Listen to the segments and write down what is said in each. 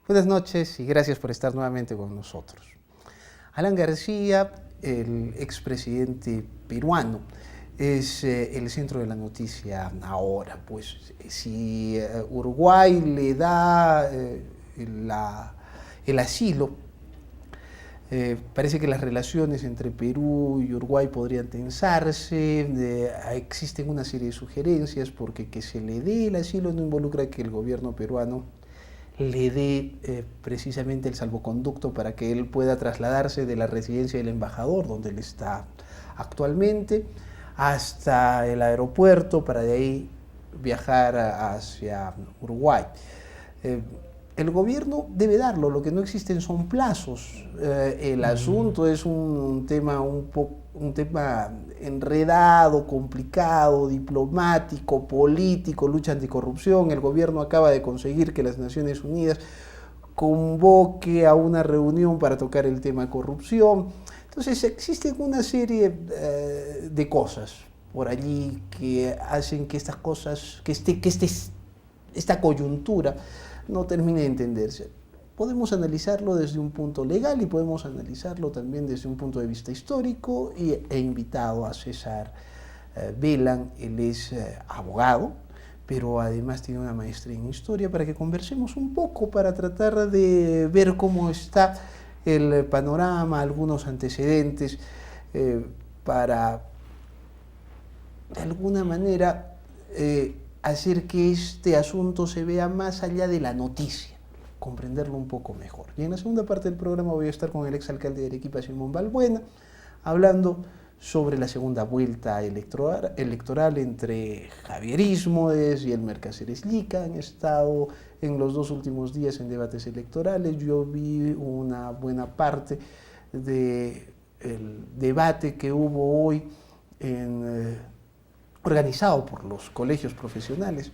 Buenas noches y gracias por estar nuevamente con nosotros. Alan García, el expresidente peruano, es el centro de la noticia ahora. Pues si Uruguay le da el asilo, parece que las relaciones entre Perú y Uruguay podrían tensarse. Existen una serie de sugerencias porque que se le dé el asilo no involucra que el gobierno peruano le dé precisamente el salvoconducto para que él pueda trasladarse de la residencia del embajador, donde él está actualmente, hasta el aeropuerto para de ahí viajar hacia Uruguay. El gobierno debe darlo, lo que no existen son plazos. El asunto es un tema enredado, complicado, diplomático, político, lucha anticorrupción. El gobierno acaba de conseguir que las Naciones Unidas convoque a una reunión para tocar el tema de corrupción. Entonces existen una serie de cosas por allí que hacen que estas cosas, esta coyuntura no termine de entenderse. Podemos analizarlo desde un punto legal y podemos analizarlo también desde un punto de vista histórico y he invitado a César Velan. Él es abogado, pero además tiene una maestría en historia, para que conversemos un poco, para tratar de ver cómo está el panorama, algunos antecedentes, para de alguna manera hacer que este asunto se vea más allá de la noticia, comprenderlo un poco mejor. Y en la segunda parte del programa voy a estar con el exalcalde de Arequipa, Simón Balbuena, hablando sobre la segunda vuelta electoral entre Javier Ismodes y Elmer Cáceres Llica. Han estado en los 2 últimos días en debates electorales. Yo vi una buena parte del debate que hubo hoy organizado por los colegios profesionales.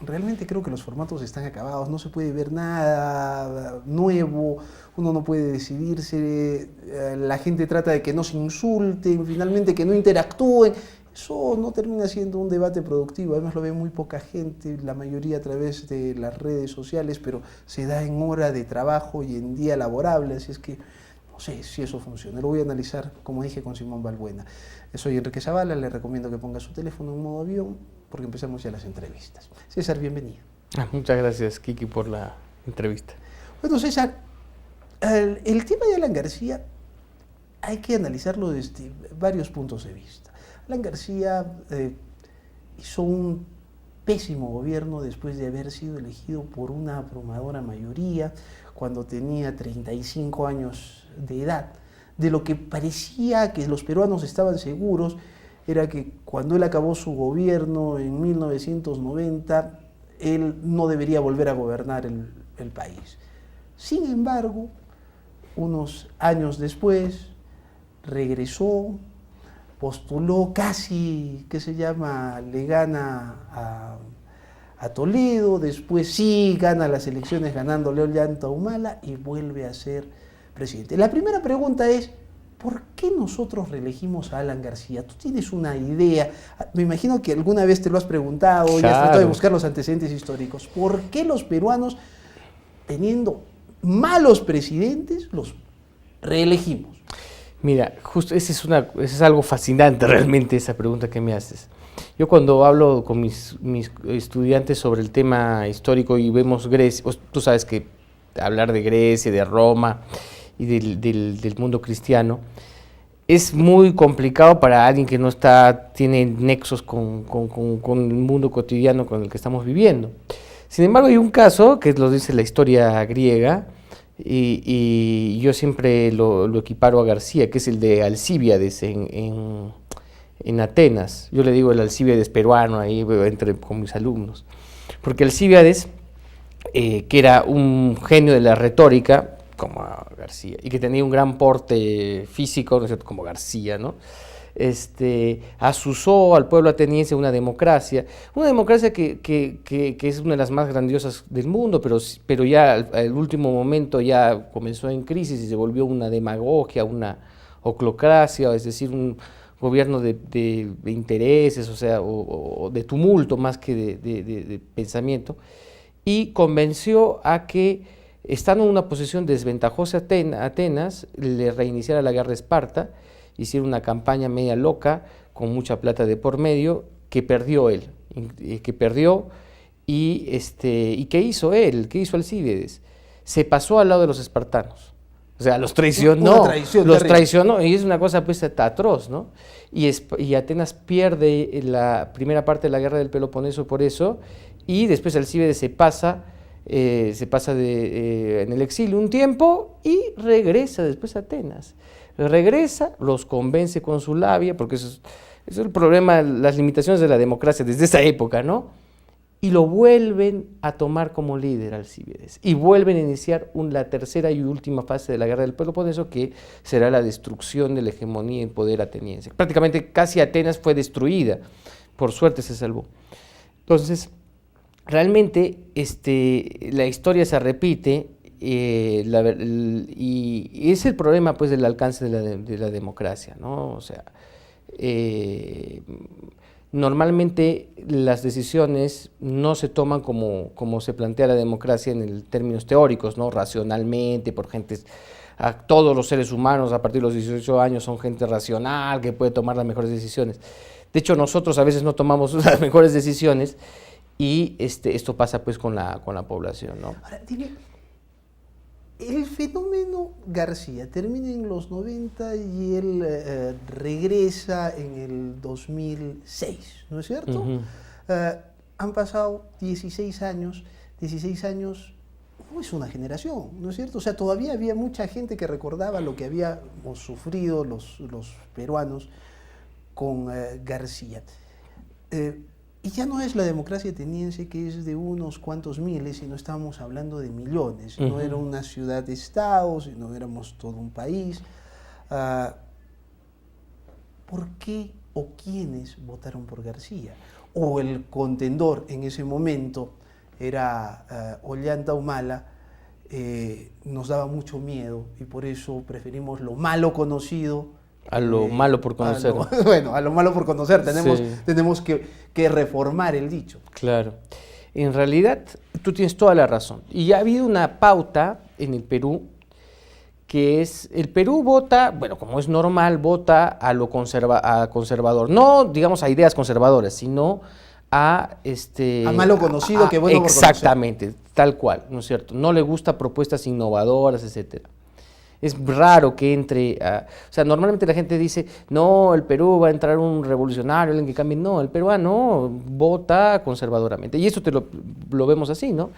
Realmente creo que los formatos están acabados, no se puede ver nada nuevo, uno no puede decidirse, la gente trata de que no se insulten, finalmente que no interactúen. Eso no termina siendo un debate productivo, además lo ve muy poca gente, la mayoría a través de las redes sociales, pero se da en hora de trabajo y en día laborable, así es que no sé si eso funciona. Lo voy a analizar, como dije, con Simón Balbuena. Soy Enrique Zavala, le recomiendo que ponga su teléfono en modo avión, porque empezamos ya las entrevistas. César, bienvenido. Muchas gracias, Kiki, por la entrevista. Bueno, César, el tema de Alan García hay que analizarlo desde varios puntos de vista. Alan García hizo un pésimo gobierno después de haber sido elegido por una abrumadora mayoría cuando tenía 35 años de edad. De lo que parecía que los peruanos estaban seguros era que cuando él acabó su gobierno en 1990, él no debería volver a gobernar el país. Sin embargo, unos años después, regresó, postuló casi, le gana a Toledo, después sí gana las elecciones ganándole a Ollanta Humala y vuelve a ser presidente. La primera pregunta es, ¿por qué nosotros reelegimos a Alan García? ¿Tú tienes una idea? Me imagino que alguna vez te lo has preguntado, claro, y has tratado de buscar los antecedentes históricos. ¿Por qué los peruanos, teniendo malos presidentes, los reelegimos? Mira, justo ese es algo fascinante realmente, esa pregunta que me haces. Yo cuando hablo con mis estudiantes sobre el tema histórico y vemos Grecia, tú sabes que hablar de Grecia, de Roma y del mundo cristiano es muy complicado para alguien que no tiene nexos con el mundo cotidiano con el que estamos viviendo. Sin embargo, hay un caso que lo dice la historia griega y yo siempre lo equiparo a García, que es el de Alcíbiades en Atenas. Yo le digo el Alcíbiades peruano ahí con mis alumnos, porque Alcíbiades, que era un genio de la retórica, como García, y que tenía un gran porte físico, ¿no es cierto?, como García, ¿no? Asusó al pueblo ateniense una democracia que es una de las más grandiosas del mundo, pero ya al último momento ya comenzó en crisis y se volvió una demagogia, una oclocracia, es decir, un gobierno de intereses, o sea, o de tumulto más que de pensamiento, y convenció a que estando en una posición desventajosa Atenas, le reiniciara la guerra de Esparta, hiciera una campaña media loca, con mucha plata de por medio, que perdió él, ¿y qué hizo él? ¿Qué hizo Alcíbiades? Se pasó al lado de los espartanos. O sea, los traicionó, y es una cosa pues atroz, ¿no? Y Atenas pierde la primera parte de la guerra del Peloponeso por eso, y después Alcíbiades se pasa en el exilio un tiempo y regresa después a Atenas. Regresa, los convence con su labia, porque eso es el problema, las limitaciones de la democracia desde esa época, ¿no? Y lo vuelven a tomar como líder Alcíbiades, y vuelven a iniciar la tercera y última fase de la guerra del Peloponeso, que será la destrucción de la hegemonía y poder ateniense. Prácticamente casi Atenas fue destruida, por suerte se salvó. Entonces, realmente la historia se repite, y es el problema pues del alcance de la democracia, ¿no? O sea, normalmente las decisiones no se toman como se plantea la democracia en términos teóricos, ¿no? Racionalmente, todos los seres humanos a partir de los 18 años son gente racional que puede tomar las mejores decisiones. De hecho, nosotros a veces no tomamos las mejores decisiones, y esto pasa pues con la población, ¿no? Ahora, dime, el fenómeno García termina en los 90 y él regresa en el 2006, ¿no es cierto? Uh-huh. Han pasado 16 años no es una generación, ¿no es cierto? O sea, todavía había mucha gente que recordaba lo que habíamos sufrido los peruanos con García. Y ya no es la democracia ateniense, que es de unos cuantos miles, sino estábamos hablando de millones. No era una ciudad-estado, sino éramos todo un país. ¿Por qué o quiénes votaron por García? O el contendor en ese momento era Ollanta Humala, nos daba mucho miedo, y por eso preferimos lo malo conocido a lo malo por conocer. A lo malo por conocer. Tenemos que reformar el dicho. Claro. En realidad, tú tienes toda la razón. Y ha habido una pauta en el Perú, que es, el Perú vota, bueno, como es normal, vota a lo conservador. No, digamos, a ideas conservadoras, sino a malo conocido que bueno por conocer. Exactamente, tal cual, ¿no es cierto? No le gusta propuestas innovadoras, etcétera. Es raro que entre, o sea, normalmente la gente dice, no, el Perú va a entrar un revolucionario, alguien que cambie. No, el peruano vota conservadoramente, y eso lo vemos así, ¿no?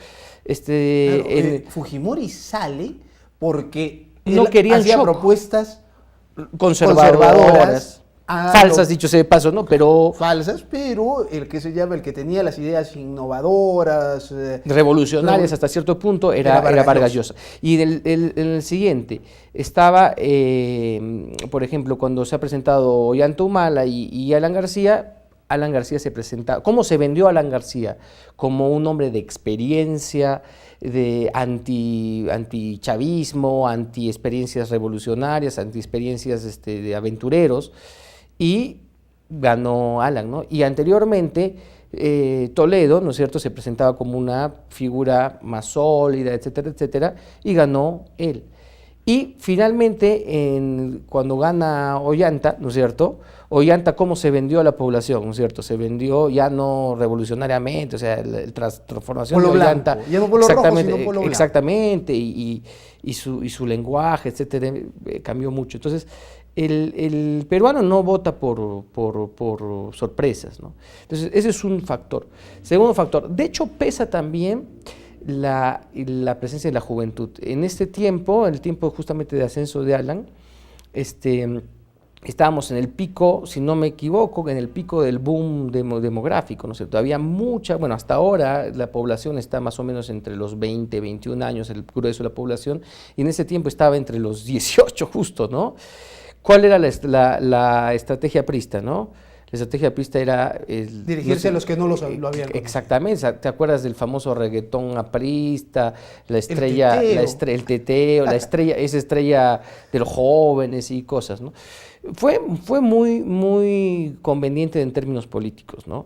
Claro, Fujimori sale porque no querían hacía propuestas conservadoras. Falsas, dicho sea de paso, ¿no? Falsas, pero el que tenía las ideas innovadoras, revolucionarias hasta cierto punto, era Vargas Llosa. Y en el siguiente estaba, por ejemplo, cuando se ha presentado Ollanta Humala y Alan García se presenta. ¿Cómo se vendió Alan García? Como un hombre de experiencia, de antichavismo, anti-experiencias revolucionarias, anti-experiencias de aventureros. Y ganó Alan, ¿no? Y anteriormente Toledo, ¿no es cierto?, se presentaba como una figura más sólida, etcétera, etcétera, y ganó él. Y finalmente, cuando gana Ollanta, ¿no es cierto?, Ollanta, ¿cómo se vendió a la población?, ¿no es cierto? Se vendió ya no revolucionariamente, o sea, la transformación polo de Ollanta. Blanco. Ya no polo rojo, sino polo blanco. Exactamente, y su lenguaje, etcétera, cambió mucho. Entonces, el peruano no vota por sorpresas, ¿no? Entonces, ese es un factor. Segundo factor, de hecho pesa también la presencia de la juventud. En este tiempo, en el tiempo justamente de ascenso de Alan, estábamos en el pico, si no me equivoco, en el pico del boom demográfico, ¿no es cierto? Había bueno, hasta ahora la población está más o menos entre los 20, 21 años, el grueso de la población, y en ese tiempo estaba entre los 18 justo, ¿no? ¿Cuál era la estrategia aprista, no? La estrategia aprista era dirigirse a los que no lo habían conocido. Exactamente. ¿Te acuerdas del famoso reggaetón aprista, la estrella, el teteo, la estrella, esa estrella de los jóvenes y cosas, ¿no? Fue muy, muy conveniente en términos políticos, ¿no?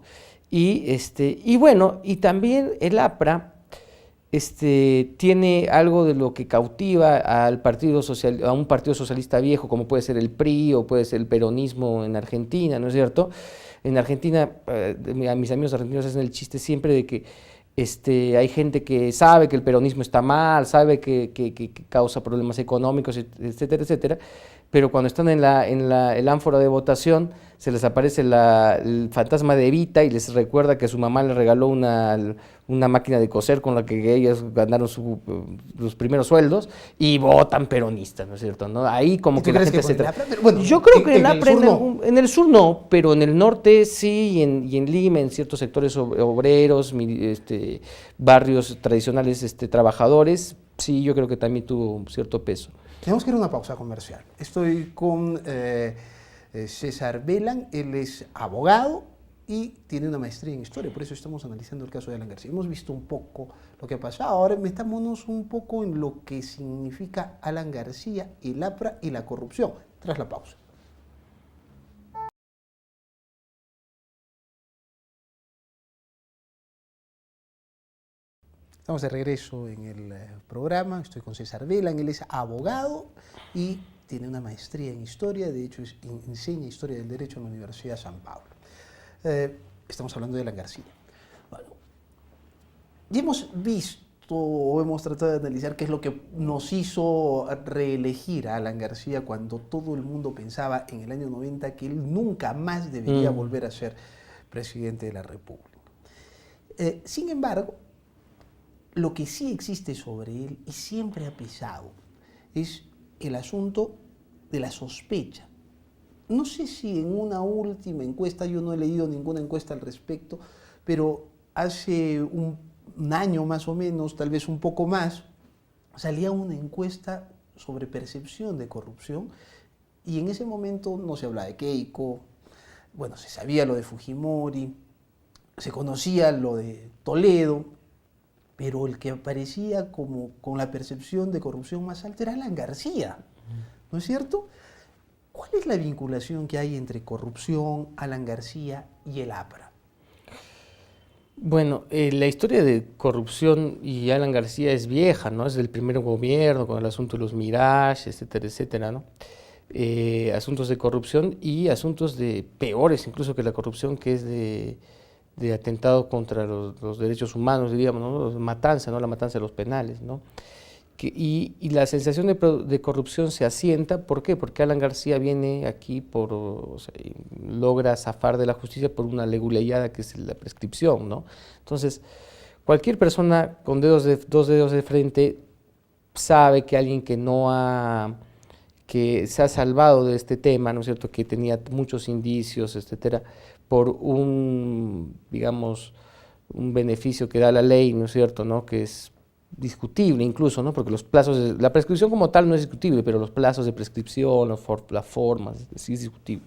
Y bueno, y también el APRA tiene algo de lo que cautiva al a un partido socialista viejo, como puede ser el PRI o puede ser el peronismo en Argentina, ¿no es cierto? En Argentina, a mis amigos argentinos hacen el chiste siempre de que hay gente que sabe que el peronismo está mal, sabe que causa problemas económicos, etcétera, etcétera, pero cuando están el ánfora de votación, se les aparece el fantasma de Evita y les recuerda que su mamá le regaló una máquina de coser con la que ellas ganaron los primeros sueldos y votan peronistas, ¿no es cierto? ¿No? Ahí como que la gente se... Bueno, yo creo que en el sur no. en el sur no, pero en el norte sí, y en Lima, en ciertos sectores obreros, barrios tradicionales trabajadores, sí, yo creo que también tuvo un cierto peso. Tenemos que ir a una pausa comercial. Estoy con César Velan, él es abogado y tiene una maestría en historia, por eso estamos analizando el caso de Alan García. Hemos visto un poco lo que ha pasado, ahora metámonos un poco en lo que significa Alan García, el APRA y la corrupción, tras la pausa. Estamos de regreso en el programa, estoy con César Velan, él es abogado y tiene una maestría en historia, de hecho enseña historia del derecho en la Universidad de San Pablo. Estamos hablando de Alan García. Bueno, ya hemos visto o hemos tratado de analizar qué es lo que nos hizo reelegir a Alan García cuando todo el mundo pensaba en el año 90 que él nunca más debería volver a ser presidente de la República. Sin embargo, lo que sí existe sobre él y siempre ha pesado es el asunto de la sospecha. No sé si en una última encuesta, yo no he leído ninguna encuesta al respecto, pero hace un año más o menos, tal vez un poco más, salía una encuesta sobre percepción de corrupción y en ese momento no se hablaba de Keiko, bueno, se sabía lo de Fujimori, se conocía lo de Toledo, pero el que aparecía como con la percepción de corrupción más alta era Alan García, ¿no es cierto? ¿Cuál es la vinculación que hay entre corrupción, Alan García y el APRA? Bueno, la historia de corrupción y Alan García es vieja, ¿no? Es del primer gobierno, con el asunto de los Mirage, etcétera, etcétera, ¿no? Asuntos de corrupción y asuntos de peores incluso que la corrupción, que es de atentado contra los derechos humanos, diríamos, ¿no? Matanza, ¿no? La matanza de los penales, ¿no? Y la sensación de corrupción se asienta, ¿por qué? Porque Alan García viene aquí logra zafar de la justicia por una leguleyada que es la prescripción, ¿no? Entonces, cualquier persona con dos dedos de frente sabe que alguien que se ha salvado de este tema, ¿no es cierto?, que tenía muchos indicios, etcétera, por digamos, un beneficio que da la ley, ¿no es cierto?, ¿no?, que es discutible incluso, ¿no?, porque los plazos, la prescripción como tal no es discutible, pero los plazos de prescripción, la forma, sí es discutible.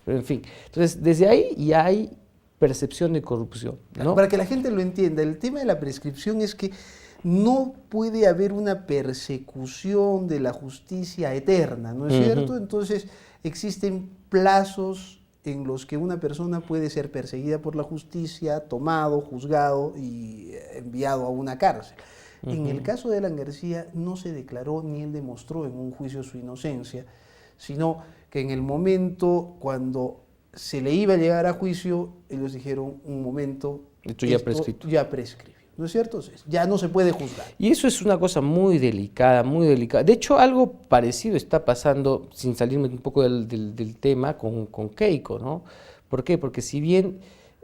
Pero en fin, entonces desde ahí ya hay percepción de corrupción, ¿no? Para que la gente lo entienda, el tema de la prescripción es que no puede haber una persecución de la justicia eterna, ¿no es cierto? Entonces existen plazos en los que una persona puede ser perseguida por la justicia, tomado, juzgado y enviado a una cárcel. En el caso de Alan García no se declaró ni él demostró en un juicio su inocencia, sino que en el momento cuando se le iba a llegar a juicio, ellos dijeron, un momento, esto ya prescrito. Ya prescribió, ¿no es cierto? Ya no se puede juzgar. Y eso es una cosa muy delicada, muy delicada. De hecho, algo parecido está pasando, sin salirme un poco del tema, con Keiko, ¿no? ¿Por qué? Porque si bien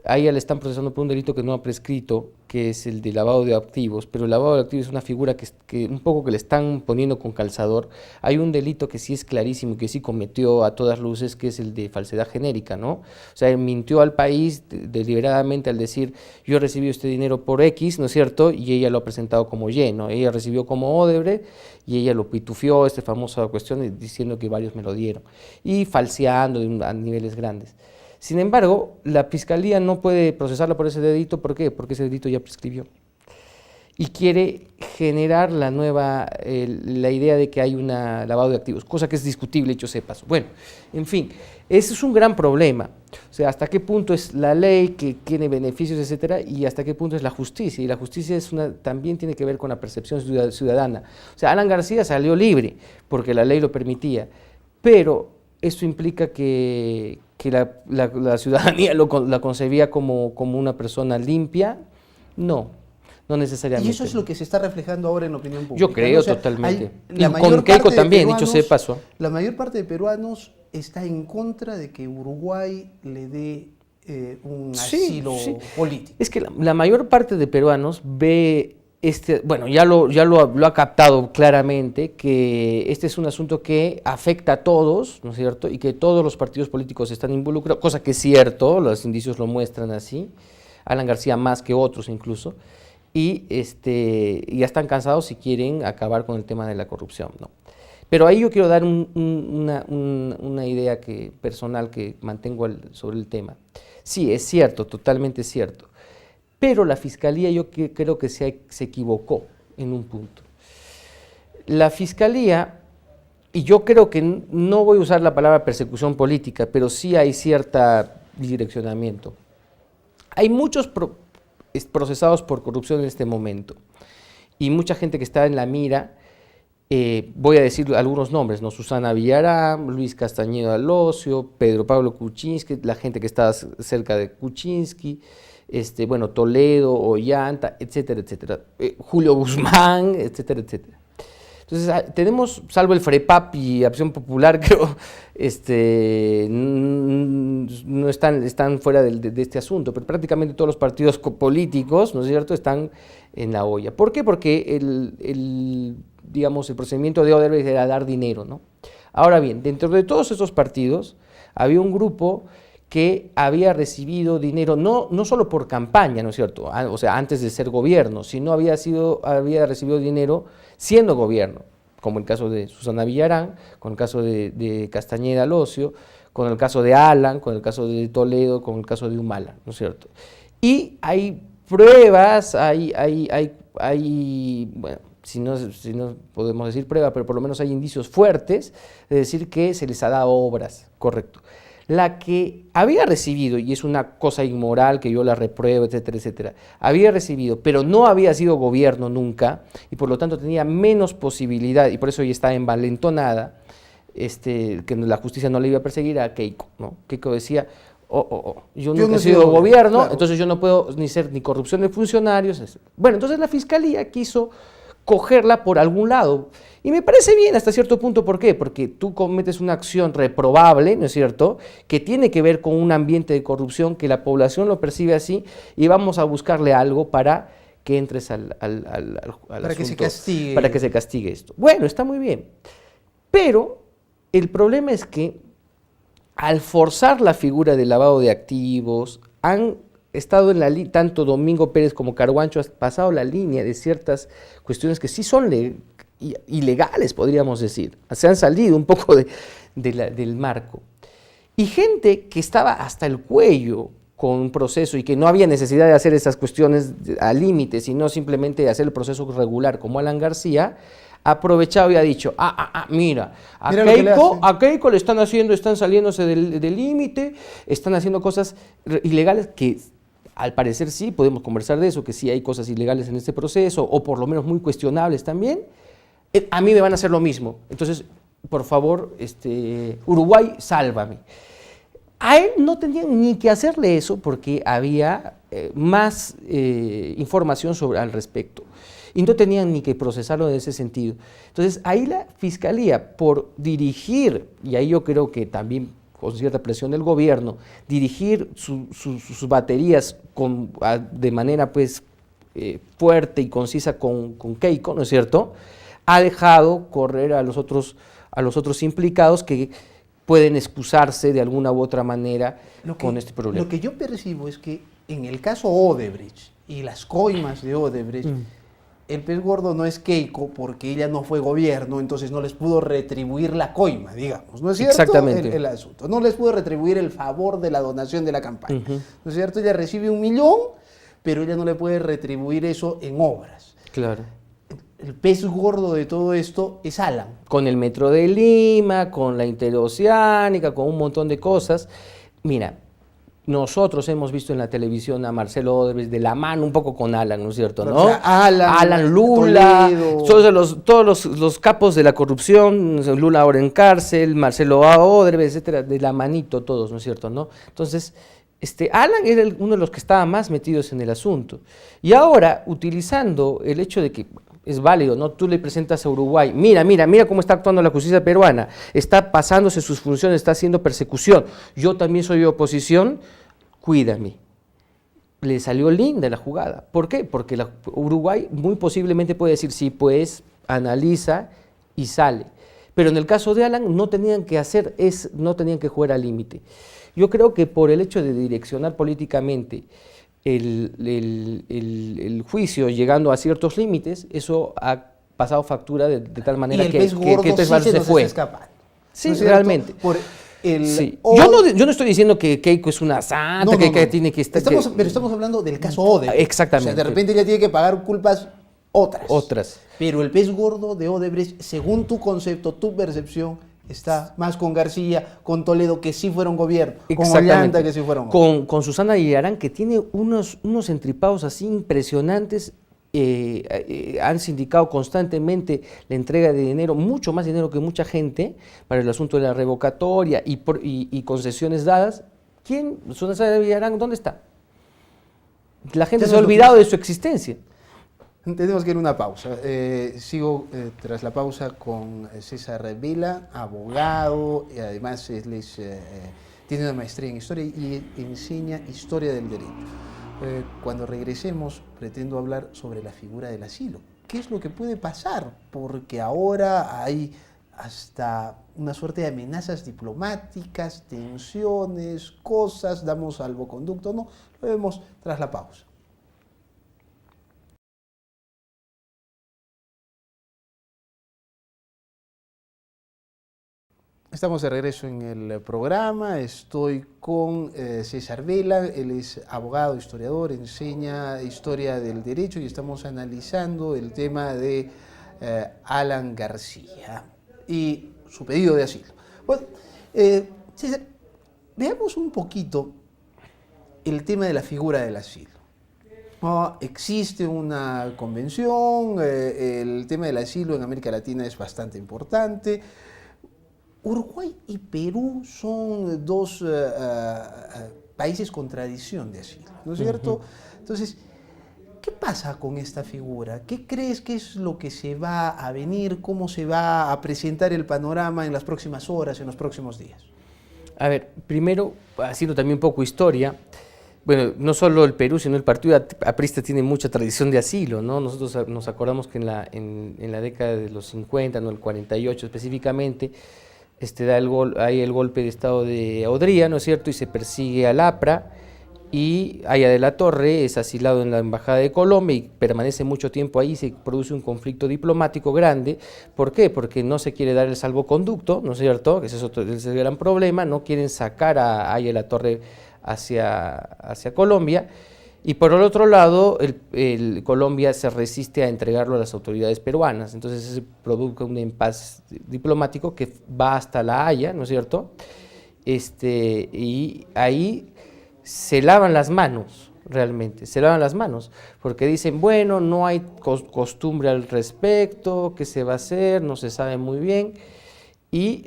a ella le están procesando por un delito que no ha prescrito, que es el de lavado de activos, pero el lavado de activos es una figura que un poco que le están poniendo con calzador. Hay un delito que sí es clarísimo, que sí cometió a todas luces, que es el de falsedad genérica, ¿no? O sea, él mintió al país deliberadamente al decir, yo he recibido este dinero por X, ¿no es cierto? Y ella lo ha presentado como Y, ¿no? Ella recibió como Odebrecht y ella lo pitufió, esta famosa cuestión, diciendo que varios me lo dieron, y falseando a niveles grandes. Sin embargo, la Fiscalía no puede procesarla por ese delito, ¿por qué? Porque ese delito ya prescribió. Y quiere generar la idea de que hay un lavado de activos, cosa que es discutible, hecho sea de paso. Bueno, en fin, ese es un gran problema. O sea, hasta qué punto es la ley que tiene beneficios, etcétera, y hasta qué punto es la justicia. Y la justicia también tiene que ver con la percepción ciudadana. O sea, Alan García salió libre porque la ley lo permitía, pero esto implica que la ciudadanía la concebía como una persona limpia. No necesariamente. Y eso es lo que se está reflejando ahora en la opinión pública. Yo creo, o sea, totalmente. Y con Keiko también, dicho sea de paso. La mayor parte de peruanos está en contra de que Uruguay le dé un asilo político. Es que la mayor parte de peruanos ve bueno, ya lo ha captado claramente, que este es un asunto que afecta a todos, ¿no es cierto? Y que todos los partidos políticos están involucrados, cosa que es cierto, los indicios lo muestran así, Alan García más que otros incluso, y ya están cansados y quieren acabar con el tema de la corrupción, ¿no? Pero ahí yo quiero dar una idea personal que mantengo sobre el tema. Sí, es cierto, totalmente cierto, pero la Fiscalía yo creo que se equivocó en un punto. La Fiscalía, y yo creo que no voy a usar la palabra persecución política, pero sí hay cierto direccionamiento. Hay muchos procesados por corrupción en este momento y mucha gente que está en la mira. Voy a decir algunos nombres, ¿no? Susana Villarán, Luis Castañeda Alosio, Pedro Pablo Kuczynski, la gente que está cerca de Kuczynski, bueno, Toledo, Ollanta, etcétera, etcétera, Julio Guzmán, etcétera, etcétera. Entonces, tenemos, salvo el FREPAP y Acción Popular, creo, no están fuera de este asunto, pero prácticamente todos los partidos políticos, ¿no es cierto?, están en la olla. ¿Por qué? Porque digamos, el procedimiento de Odebrecht era dar dinero, ¿no? Ahora bien, dentro de todos esos partidos había un grupo que había recibido dinero, no solo por campaña, ¿no es cierto?, o sea, antes de ser gobierno, sino había recibido dinero siendo gobierno, como el caso de Susana Villarán, con el caso de Castañeda Alosio, con el caso de Alan, con el caso de Toledo, con el caso de Humala, ¿no es cierto? Y hay pruebas, bueno, si no podemos decir prueba, pero por lo menos hay indicios fuertes de decir que se les ha dado obras, correcto. La que había recibido, y es una cosa inmoral que yo la repruebo, etcétera, etcétera, había recibido, pero no había sido gobierno nunca, y por lo tanto tenía menos posibilidad, y por eso ella está envalentonada, que la justicia no le iba a perseguir a Keiko, ¿no? Keiko decía, yo nunca he sido gobierno, claro, entonces yo no puedo ser ni corrupción de funcionarios, etc. Bueno, entonces la Fiscalía quiso cogerla por algún lado. Y me parece bien hasta cierto punto, ¿por qué? Porque tú cometes una acción reprobable, ¿no es cierto?, que tiene que ver con un ambiente de corrupción, que la población lo percibe así, y vamos a buscarle algo para que entres al para que se castigue. Para que se castigue esto. Bueno, está muy bien. Pero el problema es que al forzar la figura del lavado de activos, han estado en la tanto Domingo Pérez como Carguancho, ha pasado la línea de ciertas cuestiones que sí son ilegales, podríamos decir. Se han salido un poco del marco. Y gente que estaba hasta el cuello con un proceso y que no había necesidad de hacer esas cuestiones al límite, sino simplemente hacer el proceso regular, como Alan García, ha aprovechado y ha dicho, mira, a Keiko le están saliéndose del límite, están haciendo cosas ilegales que al parecer sí, podemos conversar de eso, que sí hay cosas ilegales en este proceso, o por lo menos muy cuestionables también. A mí me van a hacer lo mismo. Entonces, por favor, Uruguay, sálvame. A él no tenían ni que hacerle eso porque había más información al respecto. Y no tenían ni que procesarlo en ese sentido. Entonces, ahí la Fiscalía, por dirigir, y ahí yo creo que también con cierta presión del gobierno, dirigir sus baterías de manera pues fuerte y concisa con Keiko, ¿no es cierto?, ha dejado correr a los otros implicados que pueden excusarse de alguna u otra manera con este problema. Lo que yo percibo es que en el caso Odebrecht y las coimas de Odebrecht, el pez gordo no es Keiko porque ella no fue gobierno, entonces no les pudo retribuir la coima, digamos, ¿no es cierto? Exactamente. El asunto. No les pudo retribuir el favor de la donación de la campaña, ¿no es cierto? Ella recibe 1 millón, pero ella no le puede retribuir eso en obras. Claro. el pez gordo de todo esto es Alan. Con el Metro de Lima, con la Interoceánica, con un montón de cosas. Mira, nosotros hemos visto en la televisión a Marcelo Odebrecht de la mano un poco con Alan, ¿no es cierto? ¿No? O sea, Alan Lula, Toledo. todos los capos de la corrupción, Lula ahora en cárcel, Marcelo Odebrecht, etcétera, de la manito todos, ¿no es cierto? ¿No? Entonces, Alan era uno de los que estaba más metidos en el asunto. Y ahora, utilizando el hecho de que es válido, ¿no? Tú le presentas a Uruguay, mira cómo está actuando la justicia peruana, está pasándose sus funciones, está haciendo persecución, yo también soy oposición, cuídame. Le salió linda la jugada. ¿Por qué? Porque Uruguay muy posiblemente puede decir, sí, pues, analiza y sale. Pero en el caso de Alan no tenían que jugar al límite. Yo creo que por el hecho de direccionar políticamente el juicio llegando a ciertos límites, eso ha pasado factura de tal manera que el pez gordo se fue. Sí, ¿no es realmente. Sí. Yo no estoy diciendo que Keiko es una santa, que tiene que estar... Pero estamos hablando del caso Odebrecht. Exactamente. O sea, de repente ella tiene que pagar culpas otras. Pero el pez gordo de Odebrecht, según tu concepto, tu percepción, está más con García, con Toledo, que sí fueron gobierno, con Ollanta, que sí fueron gobierno. Con Susana Villarán, que tiene unos entripados así impresionantes. Han sindicado constantemente la entrega de dinero, mucho más dinero que mucha gente, para el asunto de la revocatoria y concesiones dadas. ¿Quién? Susana Villarán, ¿dónde está? La gente se ha olvidado de su existencia. Tenemos que ir a una pausa. Sigo tras la pausa con César Vela, abogado, y además tiene una maestría en historia y enseña historia del derecho. Cuando regresemos, pretendo hablar sobre la figura del asilo. ¿Qué es lo que puede pasar? Porque ahora hay hasta una suerte de amenazas diplomáticas, tensiones, cosas, damos salvoconducto, no, lo vemos tras la pausa. Estamos de regreso en el programa, estoy con César Vela, él es abogado, historiador, enseña historia del derecho y estamos analizando el tema de Alan García y su pedido de asilo. Bueno, César, veamos un poquito el tema de la figura del asilo. Existe una convención, el tema del asilo en América Latina es bastante importante. Uruguay y Perú son dos países con tradición de asilo, ¿no es cierto? Entonces, ¿qué pasa con esta figura? ¿Qué crees que es lo que se va a venir? ¿Cómo se va a presentar el panorama en las próximas horas, en los próximos días? A ver, primero, haciendo también un poco historia, bueno, no solo el Perú, sino el Partido Aprista tiene mucha tradición de asilo, ¿no? Nosotros nos acordamos que en la década de los 50, ¿no? El 48 específicamente, hay el golpe de estado de Odría, ¿no es cierto? Y se persigue al APRA, y Haya de la Torre es asilado en la Embajada de Colombia y permanece mucho tiempo ahí, se produce un conflicto diplomático grande. ¿Por qué? Porque no se quiere dar el salvoconducto, ¿no es cierto? Ese es el gran problema, no quieren sacar a Haya de la Torre hacia Colombia. Y por el otro lado, Colombia se resiste a entregarlo a las autoridades peruanas, entonces se produce un impasse diplomático que va hasta La Haya, ¿no es cierto? Y ahí se lavan las manos, realmente, se lavan las manos, porque dicen, bueno, no hay costumbre al respecto, ¿qué se va a hacer? No se sabe muy bien, y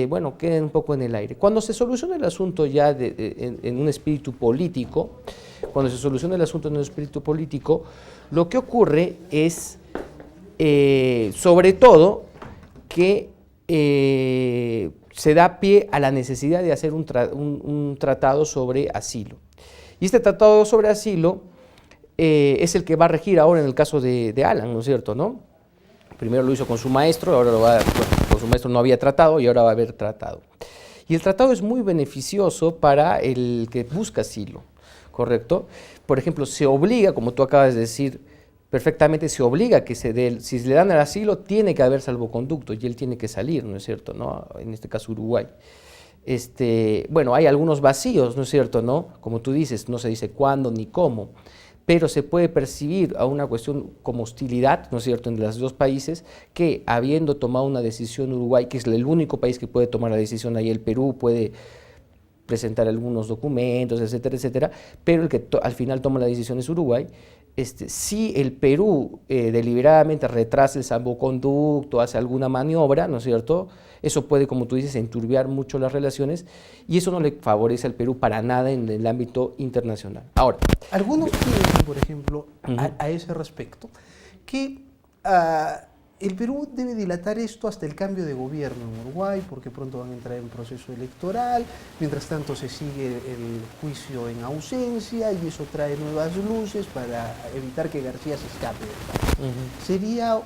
bueno, queda un poco en el aire. Cuando se soluciona el asunto ya en un espíritu político, lo que ocurre es, sobre todo, que se da pie a la necesidad de hacer un tratado sobre asilo. Y este tratado sobre asilo es el que va a regir ahora en el caso de Alan, ¿no es cierto? ¿No? Primero lo hizo con su maestro, ahora con su maestro no había tratado y ahora va a haber tratado. Y el tratado es muy beneficioso para el que busca asilo, ¿correcto? Por ejemplo, se obliga, como tú acabas de decir perfectamente, se obliga que si le dan el asilo, tiene que haber salvoconducto y él tiene que salir, ¿no es cierto? ¿No? En este caso Uruguay. Bueno, hay algunos vacíos, ¿no es cierto? ¿No? Como tú dices, no se dice cuándo ni cómo, pero se puede percibir a una cuestión como hostilidad, ¿no es cierto?, entre los dos países, que habiendo tomado una decisión Uruguay, que es el único país que puede tomar la decisión, ahí el Perú puede presentar algunos documentos, etcétera, etcétera, pero el que al final toma la decisión es Uruguay. Si el Perú deliberadamente retrasa el salvoconducto, hace alguna maniobra, ¿no es cierto?, eso puede, como tú dices, enturbiar mucho las relaciones y eso no le favorece al Perú para nada en el ámbito internacional. Ahora, algunos piensan, por ejemplo, a ese respecto, que el Perú debe dilatar esto hasta el cambio de gobierno en Uruguay, porque pronto van a entrar en proceso electoral, mientras tanto se sigue el juicio en ausencia y eso trae nuevas luces para evitar que García se escape del país. Sería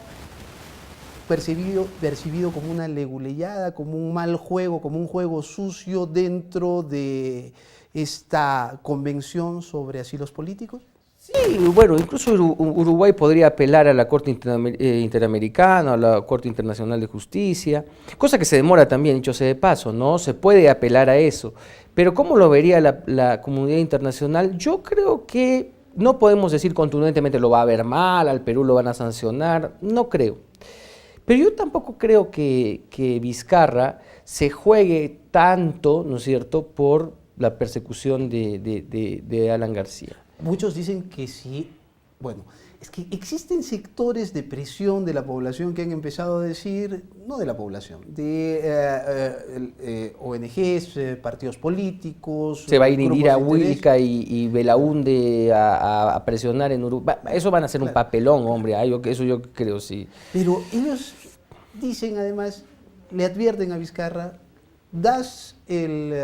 percibido como una leguleyada, como un mal juego, como un juego sucio dentro de esta convención sobre asilos políticos. Sí, bueno, incluso Uruguay podría apelar a la Corte Interamericana, a la Corte Internacional de Justicia, cosa que se demora también, dicho sea de paso, ¿no? Se puede apelar a eso, pero ¿cómo lo vería la comunidad internacional? Yo creo que no podemos decir contundentemente lo va a ver mal, al Perú lo van a sancionar, no creo. Pero yo tampoco creo que Vizcarra se juegue tanto, ¿no es cierto?, por la persecución de Alan García. Muchos dicen que sí, bueno, es que existen sectores de presión de la población que han empezado a decir, no de la población, de ONGs, partidos políticos. Se va a ir Indira Wilca y Belaúnde a presionar en Uruguay. Eso van a ser un papelón, hombre, eso yo creo, sí. Pero ellos dicen además, le advierten a Vizcarra, das el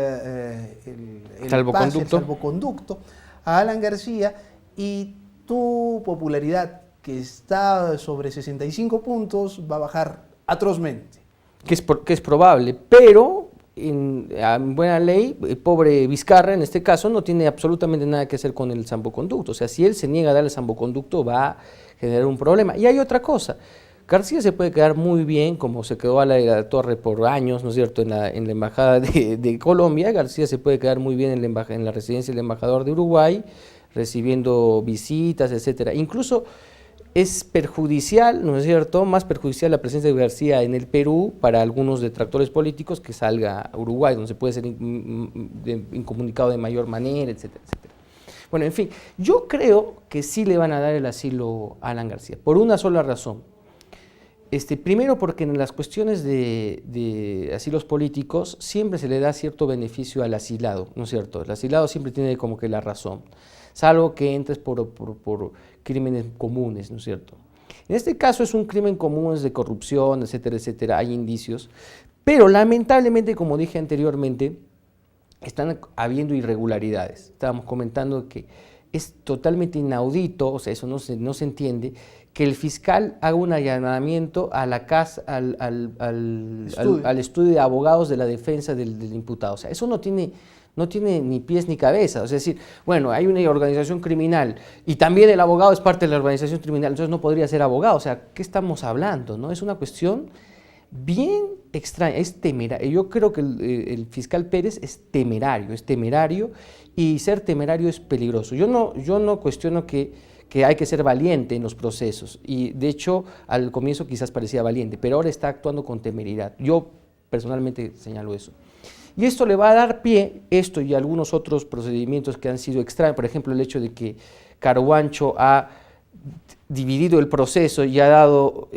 salvoconducto a Alan García y tu popularidad, que está sobre 65 puntos, va a bajar atrozmente. Que es probable, pero en buena ley, el pobre Vizcarra en este caso no tiene absolutamente nada que hacer con el salvoconducto. O sea, si él se niega a dar el salvoconducto va a generar un problema. Y hay otra cosa. García se puede quedar muy bien, como se quedó a la Torre por años, ¿no es cierto?, en la Embajada de Colombia. García se puede quedar muy bien en la residencia del embajador de Uruguay, recibiendo visitas, etcétera. Incluso es perjudicial, ¿no es cierto?, más perjudicial la presencia de García en el Perú para algunos detractores políticos que salga a Uruguay, donde se puede ser incomunicado de mayor manera, etcétera, etcétera. Bueno, en fin, yo creo que sí le van a dar el asilo a Alan García, por una sola razón. Primero porque en las cuestiones de asilos políticos siempre se le da cierto beneficio al asilado, ¿no es cierto? El asilado siempre tiene como que la razón, salvo que entres por crímenes comunes, ¿no es cierto? En este caso es un crimen común, es de corrupción, etcétera, etcétera, hay indicios, pero lamentablemente, como dije anteriormente, están habiendo irregularidades. Estábamos comentando que es totalmente inaudito, o sea, eso no se entiende, que el fiscal haga un allanamiento a la casa, al estudio de abogados de la defensa del imputado. O sea, eso no tiene ni pies ni cabeza. Es decir, bueno, hay una organización criminal y también el abogado es parte de la organización criminal, entonces no podría ser abogado. O sea, ¿qué estamos hablando, no? Es una cuestión bien extraña, es temerario. Yo creo que el fiscal Pérez es temerario y ser temerario es peligroso. Yo no cuestiono que hay que ser valiente en los procesos y de hecho al comienzo quizás parecía valiente, pero ahora está actuando con temeridad. Yo personalmente señalo eso. Y esto le va a dar pie, esto y algunos otros procedimientos que han sido extraños, por ejemplo el hecho de que Caruancho ha dividido el proceso y ha dado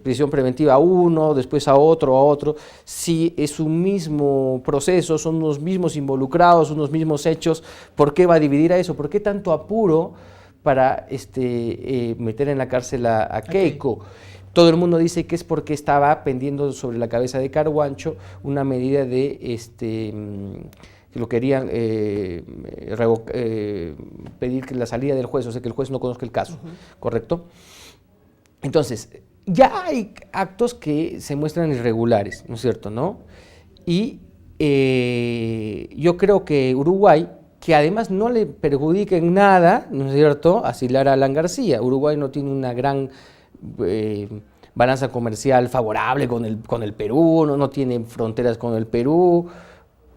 prisión preventiva a uno, después a otro, si es un mismo proceso, son los mismos involucrados, unos mismos hechos, ¿por qué va a dividir a eso? ¿Por qué tanto apuro para meter en la cárcel a Keiko? Todo el mundo dice que es porque estaba pendiendo sobre la cabeza de Caruancho una medida de que lo querían pedir que la salida del juez, o sea, que el juez no conozca el caso, ¿correcto? Entonces, ya hay actos que se muestran irregulares, ¿no es cierto?, ¿no? Y yo creo que Uruguay, que además no le perjudica en nada, ¿no es cierto?, asilar a Alan García. Uruguay no tiene una gran balanza comercial favorable con el Perú, no tiene fronteras con el Perú.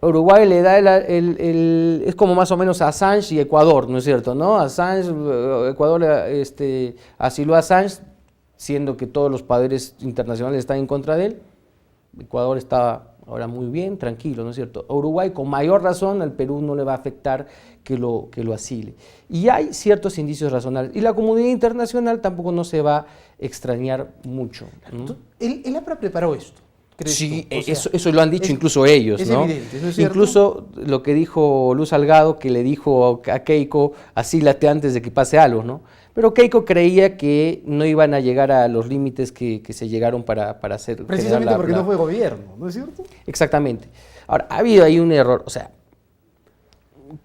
Uruguay le da es como más o menos Assange y Ecuador, ¿no es cierto? ¿No? Assange, Ecuador asiló a Assange, siendo que todos los poderes internacionales están en contra de él. Ecuador está ahora muy bien, tranquilo, ¿no es cierto? A Uruguay, con mayor razón, al Perú no le va a afectar que lo asile. Y hay ciertos indicios razonables. Y la comunidad internacional tampoco no se va a extrañar mucho, ¿no? ¿El APRA preparó esto? Sí, eso lo han dicho incluso ellos, es ¿no? Evidente, ¿no es cierto? Incluso lo que dijo Luz Salgado, que le dijo a Keiko, asílate antes de que pase algo, ¿no? Pero Keiko creía que no iban a llegar a los límites que se llegaron para hacer... Precisamente porque no fue gobierno, ¿no es cierto? Exactamente. Ahora, ha habido ahí un error, o sea,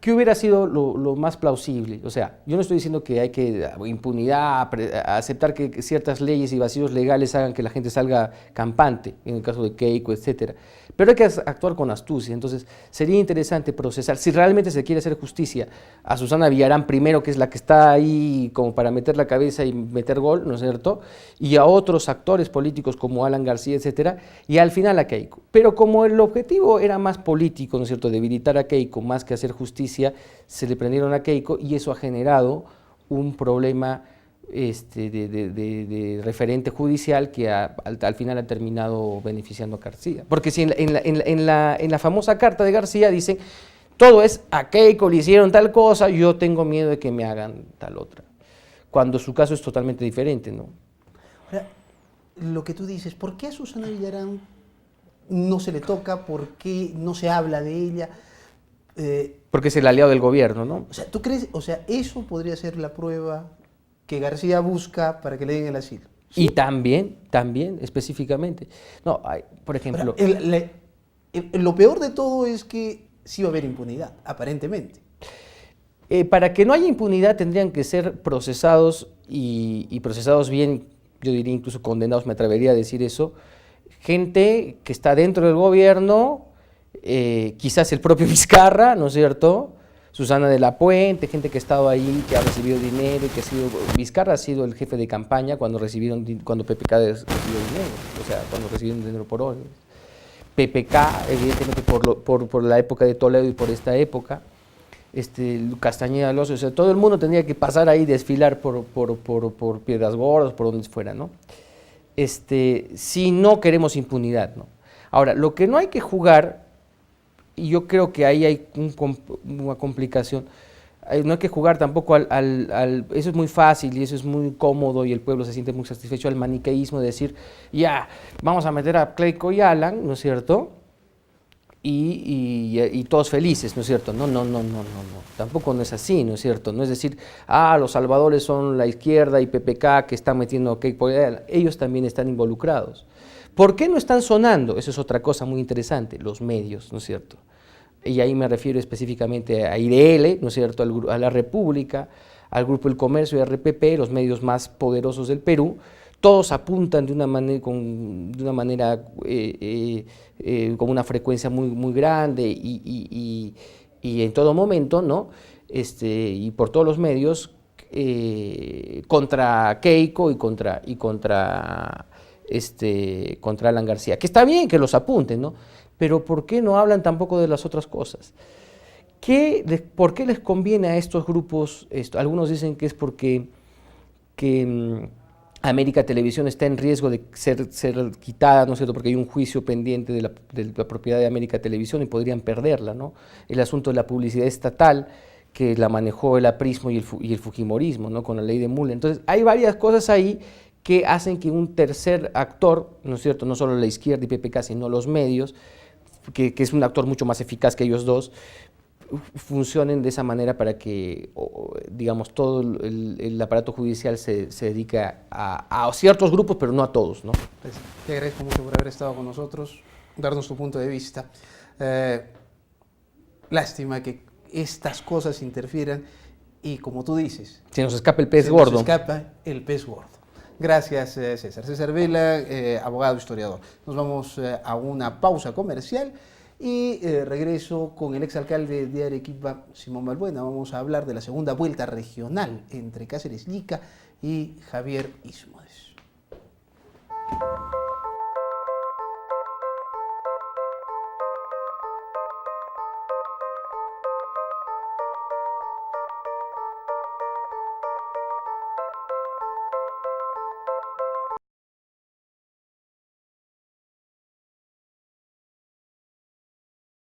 ¿qué hubiera sido lo más plausible? O sea, yo no estoy diciendo que hay que impunidad, aceptar que ciertas leyes y vacíos legales hagan que la gente salga campante, en el caso de Keiko, etcétera. Pero hay que actuar con astucia. Entonces, sería interesante procesar, si realmente se quiere hacer justicia, a Susana Villarán primero, que es la que está ahí como para meter la cabeza y meter gol, ¿no es cierto? Y a otros actores políticos como Alan García, etcétera, y al final a Keiko. Pero como el objetivo era más político, ¿no es cierto?, debilitar a Keiko más que hacer justicia, se le prendieron a Keiko y eso ha generado un problema de referente judicial que al final ha terminado beneficiando a García. Porque si en la famosa carta de García dicen, todo es a Keiko le hicieron tal cosa, yo tengo miedo de que me hagan tal otra. Cuando su caso es totalmente diferente, ¿no? Ahora, lo que tú dices, ¿por qué a Susana Villarán no se le toca? ¿Por qué no se habla de ella? Porque es el aliado del gobierno, ¿no? O sea, ¿tú crees? O sea, eso podría ser la prueba que García busca para que le den el asilo. ¿Sí? Y también, específicamente. No, por ejemplo... Lo peor de todo es que sí va a haber impunidad, aparentemente. Para que no haya impunidad tendrían que ser procesados y procesados bien, yo diría incluso condenados, me atrevería a decir eso, gente que está dentro del gobierno, quizás el propio Vizcarra, ¿no es cierto?, Susana de la Puente, gente que ha estado ahí, que ha recibido dinero, y que ha sido... Vizcarra ha sido el jefe de campaña cuando PPK recibió dinero, o sea, cuando recibieron dinero por hoy. PPK, evidentemente por la época de Toledo y por esta época, Castañeda Alonso, o sea, todo el mundo tendría que pasar ahí, desfilar por Piedras Gordas, por donde fuera, ¿no? Si no queremos impunidad, ¿no? Ahora, lo que no hay que jugar, y yo creo que ahí hay una complicación, no hay que jugar tampoco eso es muy fácil y eso es muy cómodo y el pueblo se siente muy satisfecho, al maniqueísmo de decir, ya, vamos a meter a Keiko y Alan, ¿no es cierto?, y todos felices, ¿no es cierto? No, tampoco no es así, ¿no es cierto? No es decir, los salvadores son la izquierda y PPK que están metiendo a Keiko y Alan, ellos también están involucrados. ¿Por qué no están sonando? Eso es otra cosa muy interesante, los medios, ¿no es cierto? Y ahí me refiero específicamente a IDL, ¿no es cierto?, a La República, al Grupo El Comercio y RPP, los medios más poderosos del Perú. Todos apuntan de una manera con una frecuencia muy grande y en todo momento, ¿no?, y por todos los medios, contra Keiko y contra Alan García, que está bien que los apunten, ¿no? Pero ¿por qué no hablan tampoco de las otras cosas? ¿Por qué les conviene a estos grupos esto? Algunos dicen que es porque América Televisión está en riesgo de ser quitada, ¿no es cierto?, porque hay un juicio pendiente de la propiedad de América Televisión y podrían perderla, ¿no? El asunto de la publicidad estatal, que la manejó el aprismo y el fujimorismo, ¿no?, con la ley de Müller. Entonces, hay varias cosas ahí que hacen que un tercer actor, ¿no es cierto?, no solo la izquierda y PPK, sino los medios, que es un actor mucho más eficaz que ellos dos, funcionen de esa manera para que, digamos, todo el aparato judicial se dedica a ciertos grupos, pero no a todos, ¿no? Pues, te agradezco mucho por haber estado con nosotros, darnos tu punto de vista. Lástima que estas cosas interfieran y, como tú dices, se nos escapa el pez gordo. Se nos escapa el pez gordo. Gracias, César. César Vela, abogado historiador. Nos vamos a una pausa comercial y regreso con el exalcalde de Arequipa, Simón Balbuena. Vamos a hablar de la segunda vuelta regional entre Cáceres Llica y Javier Ismodes.